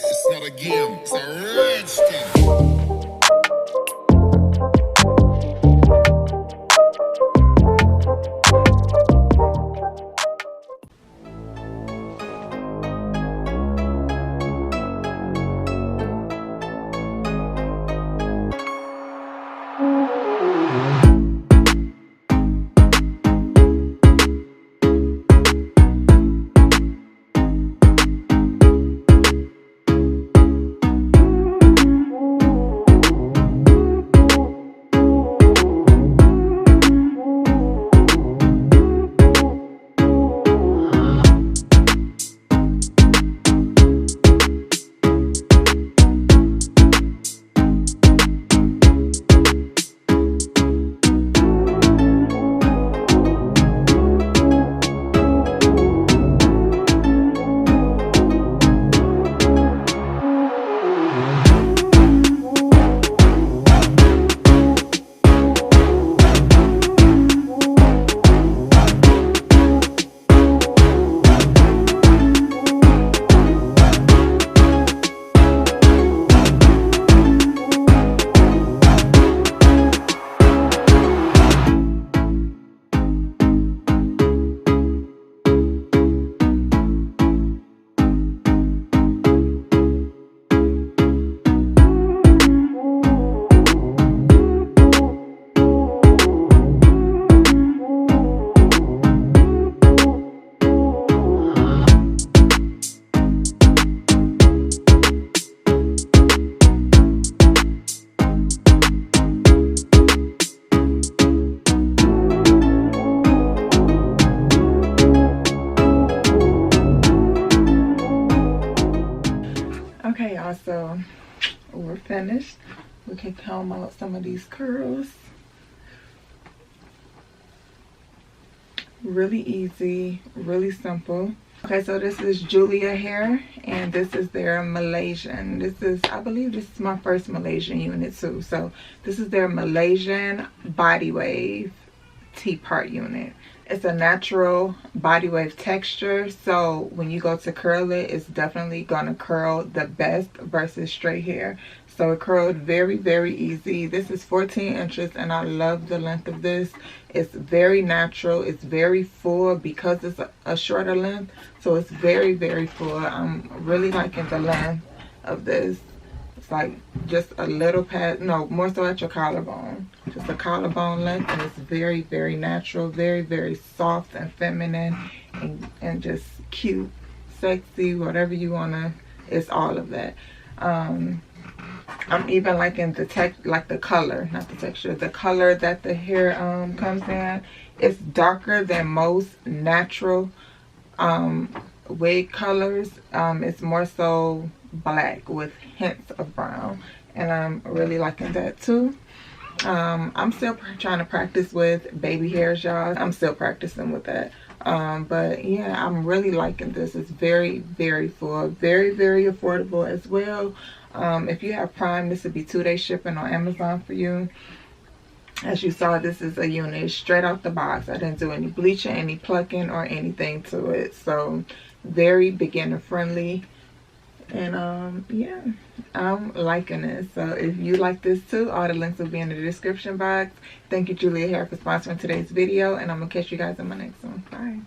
It's not a game, it's a rich thing. Okay, y'all, so we're finished. We can comb out some of these curls. Really easy, really simple. Okay, so this is Juila Hair, and this is their Malaysian. This is, I believe this is my first Malaysian unit too. So this is their Malaysian Bodywave T-part unit. It's a natural body wave texture, so when you go to curl it, it's definitely gonna curl the best versus straight hair. So it curled very, very easy. This is 14 inches and I love the length of this. It's very natural, it's very full because it's a shorter length, so it's very, very full. I'm really liking the length of this. It's like just a little pad, no, more so at your collarbone. Just a collarbone length, and it's very, very natural, very, very soft and feminine, and just cute, sexy, whatever you wanna. It's all of that. I'm even liking the like the color, not the texture, the color that the hair comes in. It's darker than most natural wig colors. It's more so black with hints of brown, and I'm really liking that too. I'm still trying to practice with baby hairs, y'all. I'm still practicing with that. But yeah, I'm really liking this. It's very, very full, very, very affordable as well. If you have Prime, this would be 2-day shipping on Amazon for you. As you saw, this is a unit straight out the box. I didn't do any bleaching, any plucking, or anything to it. So very beginner friendly. And yeah, I'm liking it. So if you like this too, all the links will be in the description box. Thank you, Juila Hair, for sponsoring today's video, and I'm gonna catch you guys in my next one. Bye.